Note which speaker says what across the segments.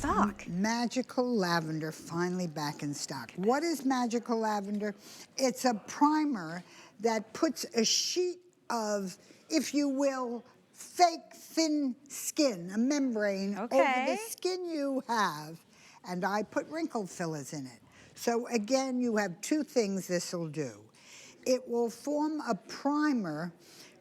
Speaker 1: stock.
Speaker 2: Magical Lavender, finally back in stock. What is Magical Lavender? It's a primer that puts a sheet of, if you will, fake thin skin, a membrane over the skin you have, and I put wrinkle fillers in it. So again, you have two things this will do. It will form a primer,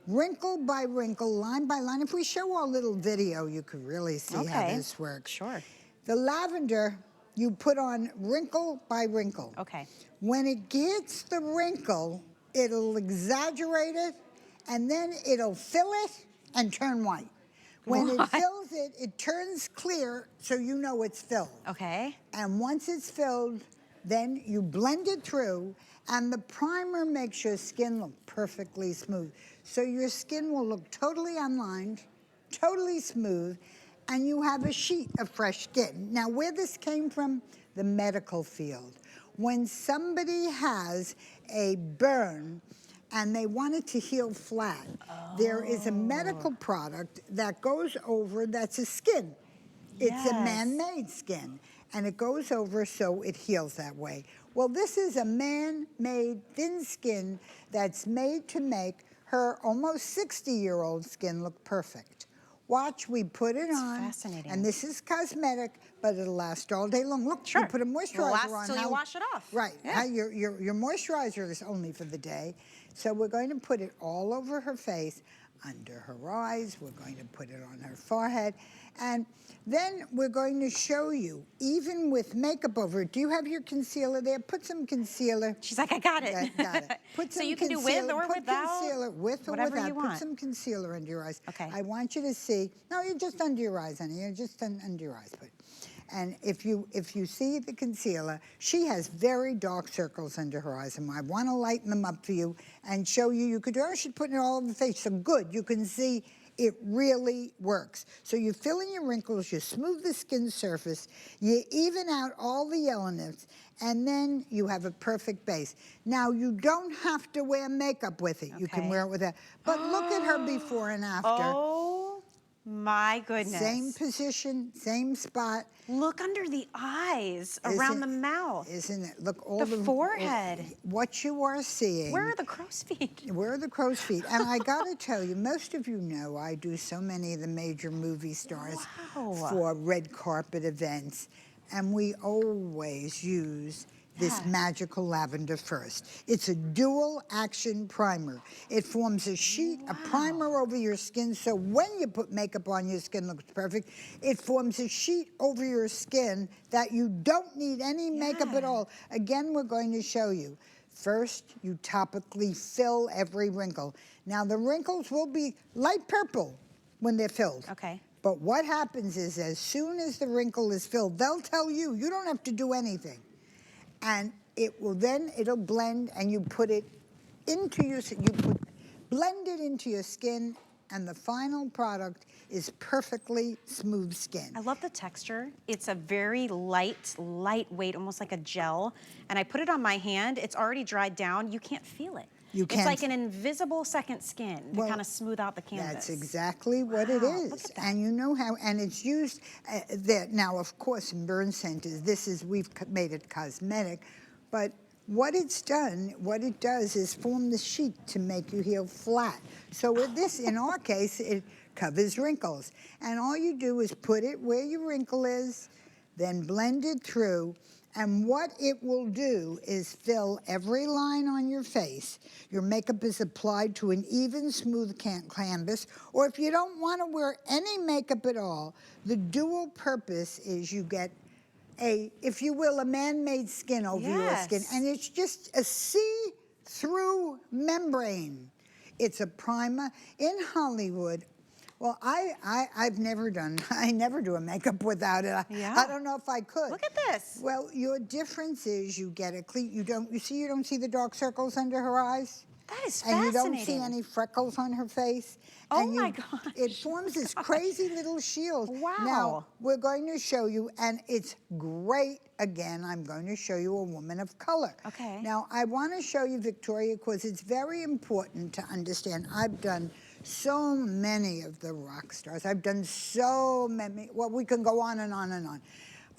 Speaker 2: wrinkle by wrinkle, line by line. If we show our little video, you could really see how this works.
Speaker 1: Sure.
Speaker 2: The lavender, you put on wrinkle by wrinkle.
Speaker 1: Okay.
Speaker 2: When it gets the wrinkle, it'll exaggerate it, and then it'll fill it and turn white. When it fills it, it turns clear, so you know it's filled.
Speaker 1: Okay.
Speaker 2: And once it's filled, then you blend it through, and the primer makes your skin look perfectly smooth. So your skin will look totally unlined, totally smooth, and you have a sheet of fresh skin. Now, where this came from? The medical field. When somebody has a burn and they want it to heal flat, there is a medical product that goes over, that's a skin. It's a man-made skin, and it goes over so it heals that way. Well, this is a man-made thin skin that's made to make her almost 60-year-old skin look perfect. Watch, we put it on.
Speaker 1: Fascinating.
Speaker 2: And this is cosmetic, but it'll last all day long. Look, you put a moisturizer on.
Speaker 1: Till you wash it off.
Speaker 2: Right. Yeah. Your moisturizer is only for the day. So we're going to put it all over her face, under her eyes. We're going to put it on her forehead. And then we're going to show you, even with makeup over it. Do you have your concealer there? Put some concealer.
Speaker 1: She's like, I got it.
Speaker 2: Got it. Put some
Speaker 1: so you can do with or without?
Speaker 2: Concealer, with or
Speaker 1: whatever
Speaker 2: without.
Speaker 1: You want.
Speaker 2: Put some concealer under your eyes.
Speaker 1: Okay.
Speaker 2: I want you to see. No, you're just under your eyes, honey. You're just under your eyes. And if you see the concealer, she has very dark circles under her eyes, and I want to lighten them up for you and show you. You could, or she'd put it all over the face. So good, you can see it really works. So you fill in your wrinkles, you smooth the skin surface, you even out all the yellowness, and then you have a perfect base. Now, you don't have to wear makeup with it. You can wear it with that. But look at her before and after.
Speaker 1: Oh, my goodness.
Speaker 2: Same position, same spot.
Speaker 1: Look under the eyes, around the mouth.
Speaker 2: Isn't it? Look, all
Speaker 1: the forehead.
Speaker 2: What you are seeing.
Speaker 1: Where are the crow's feet?
Speaker 2: Where are the crow's feet? And I got to tell you, most of you know I do so many of the major movie stars for red carpet events, and we always use this Magical Lavender first. It's a dual action primer. It forms a sheet, a primer over your skin, so when you put makeup on, your skin looks perfect. It forms a sheet over your skin that you don't need any makeup at all. Again, we're going to show you. First, you topically fill every wrinkle. Now, the wrinkles will be light purple when they're filled.
Speaker 1: Okay.
Speaker 2: But what happens is, as soon as the wrinkle is filled, they'll tell you, you don't have to do anything. And it will then, it'll blend, and you put it into your, blend it into your skin, and the final product is perfectly smooth skin.
Speaker 1: I love the texture. It's a very lightweight, almost like a gel. And I put it on my hand, it's already dried down, you can't feel it.
Speaker 2: You can't.
Speaker 1: It's like an invisible second skin to kind of smooth out the canvas.
Speaker 2: That's exactly what it is.
Speaker 1: Look at that.
Speaker 2: And you know how, and it's used there. Now, of course, in burn centers, we've made it cosmetic, but what it's done, what it does is form the sheet to make you heal flat. So with this, in our case, it covers wrinkles. And all you do is put it where your wrinkle is, then blend it through. And what it will do is fill every line on your face. Your makeup is applied to an even, smooth canvas. Or if you don't want to wear any makeup at all, the dual purpose is you get a, if you will, a man-made skin over your skin. And it's just a see-through membrane. It's a primer. In Hollywood, well, I've never done, I never do a makeup without it. I don't know if I could.
Speaker 1: Look at this.
Speaker 2: Well, your difference is you get a clean, you don't see the dark circles under her eyes?
Speaker 1: That is fascinating.
Speaker 2: And you don't see any freckles on her face?
Speaker 1: Oh my gosh.
Speaker 2: It forms this crazy little shield.
Speaker 1: Wow.
Speaker 2: Now, we're going to show you, and it's great. Again, I'm going to show you a woman of color.
Speaker 1: Okay.
Speaker 2: Now, I want to show you Victoria because it's very important to understand. I've done so many of the rock stars. I've done so many. Well, we can go on and on and on.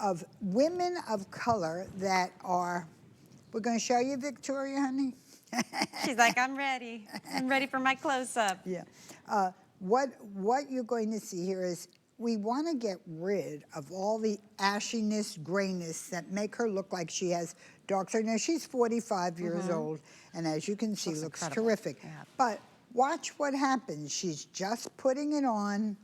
Speaker 2: of women of color that are, we're going to show you, Victoria, honey?
Speaker 1: She's like, I'm ready. I'm ready for my close-up.
Speaker 2: Yeah. What you're going to see here is we want to get rid of all the ashiness, grayness that make her look like she has dark circles. Now, she's 45 years old, and as you can see, looks
Speaker 1: incredible.
Speaker 2: terrific.
Speaker 1: Yeah.
Speaker 2: But watch what happens. She's just putting it on,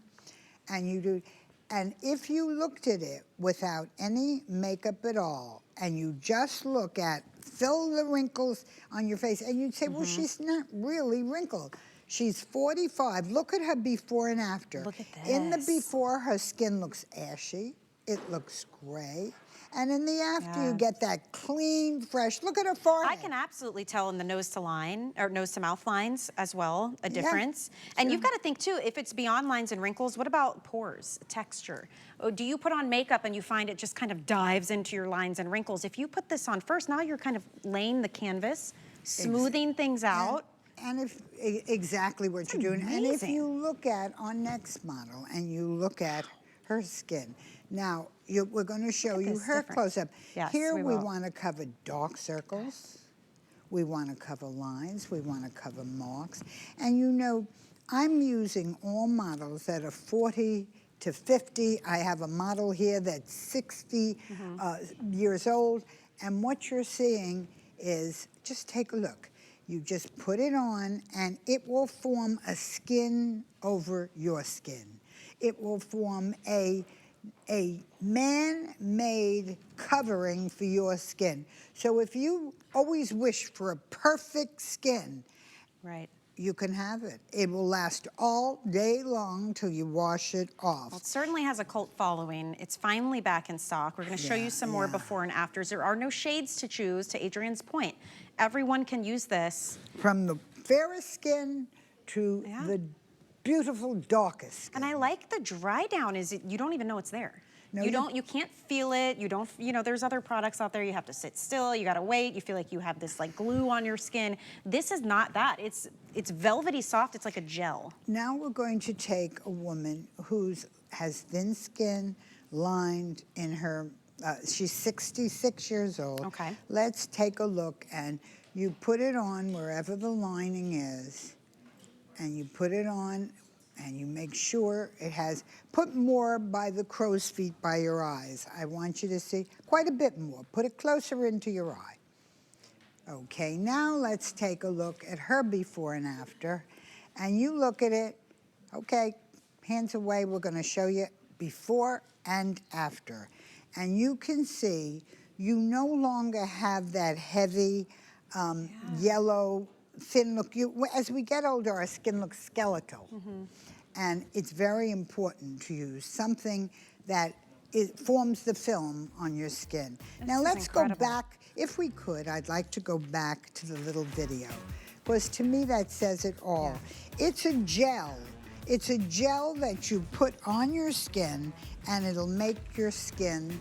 Speaker 2: and you do. And if you looked at it without any makeup at all, and you just look at, fill the wrinkles on your face, and you'd say, well, she's not really wrinkled. She's 45. Look at her before and after.
Speaker 1: Look at this.
Speaker 2: In the before, her skin looks ashy. It looks gray. And in the after, you get that clean, fresh, look at her forehead.
Speaker 1: I can absolutely tell in the nose to line, or nose to mouth lines as well, a difference. And
Speaker 2: sure.
Speaker 1: you've got to think too, if it's beyond lines and wrinkles, what about pores, texture? Oh, do you put on makeup and you find it just kind of dives into your lines and wrinkles? If you put this on first, now you're kind of laying the canvas, smoothing things out.
Speaker 2: And if exactly what you're doing.
Speaker 1: Amazing.
Speaker 2: And if you look at our next model and you look at her skin, now we're going to show you her close-up.
Speaker 1: Yes,
Speaker 2: Here we
Speaker 1: will.
Speaker 2: want to cover dark circles. We want to cover lines. We want to cover marks. And you know, I'm using all models that are 40 to 50. I have a model here that's 60 years old. And what you're seeing is, just take a look. You just put it on, and it will form a skin over your skin. It will form a man-made covering for your skin. So if you always wish for a perfect skin,
Speaker 1: Right.
Speaker 2: you can have it. It will last all day long till you wash it off.
Speaker 1: Well, it certainly has a cult following. It's finally back in stock. We're going to show you some more before and afters. There are no shades to choose, to Adrian's point. Everyone can use this.
Speaker 2: From the fairest skin to the beautiful darkest skin.
Speaker 1: And I like the dry down is you don't even know it's there.
Speaker 2: No,
Speaker 1: you can't feel it. You don't, there's other products out there. You have to sit still. You got to wait. You feel like you have this like glue on your skin. This is not that. It's velvety soft. It's like a gel.
Speaker 2: Now we're going to take a woman who has thin skin, lined in her, she's 66 years old.
Speaker 1: Okay.
Speaker 2: Let's take a look, and you put it on wherever the lining is, and you put it on, and you make sure it has, put more by the crow's feet by your eyes. I want you to see quite a bit more. Put it closer into your eye. Okay, now let's take a look at her before and after. And you look at it, okay, hands away, we're gonna show you before and after. And you can see you no longer have that heavy yellow, thin look. As we get older, our skin looks skeletal. And it's very important to use something that forms the film on your skin. Now let's go back, if we could, I'd like to go back to the little video, because to me that says it all. It's a gel. It's a gel that you put on your skin, and it'll make your skin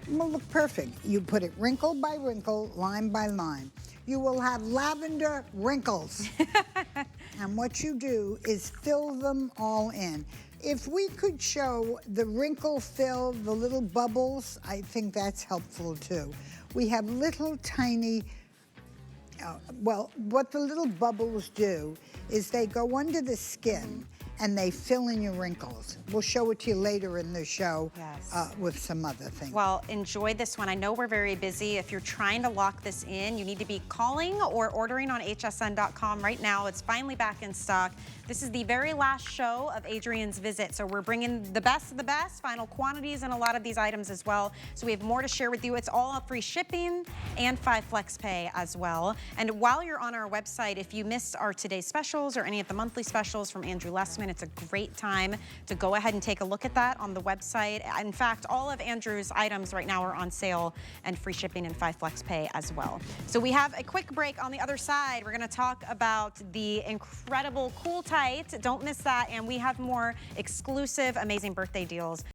Speaker 2: look perfect. You put it wrinkle by wrinkle, line by line. You will have lavender wrinkles. And what you do is fill them all in. If we could show the wrinkle fill, the little bubbles, I think that's helpful too. We have little tiny, well, what the little bubbles do is they go under the skin and they fill in your wrinkles. We'll show it to you later in the show with some other things.
Speaker 1: Well, enjoy this one. I know we're very busy. If you're trying to lock this in, you need to be calling or ordering on hsn.com right now. It's finally back in stock. This is the very last show of Adrian's visit, so we're bringing the best of the best, final quantities in a lot of these items as well. So we have more to share with you. It's all free shipping and 5 flex pay as well. And while you're on our website, if you missed our today's specials or any of the monthly specials from Andrew Lessman, it's a great time to go ahead and take a look at that on the website. In fact, all of Andrew's items right now are on sale and free shipping and 5 flex pay as well. So we have a quick break. On the other side, we're going to talk about the incredible cool tight. Don't miss that. And we have more exclusive, amazing birthday deals.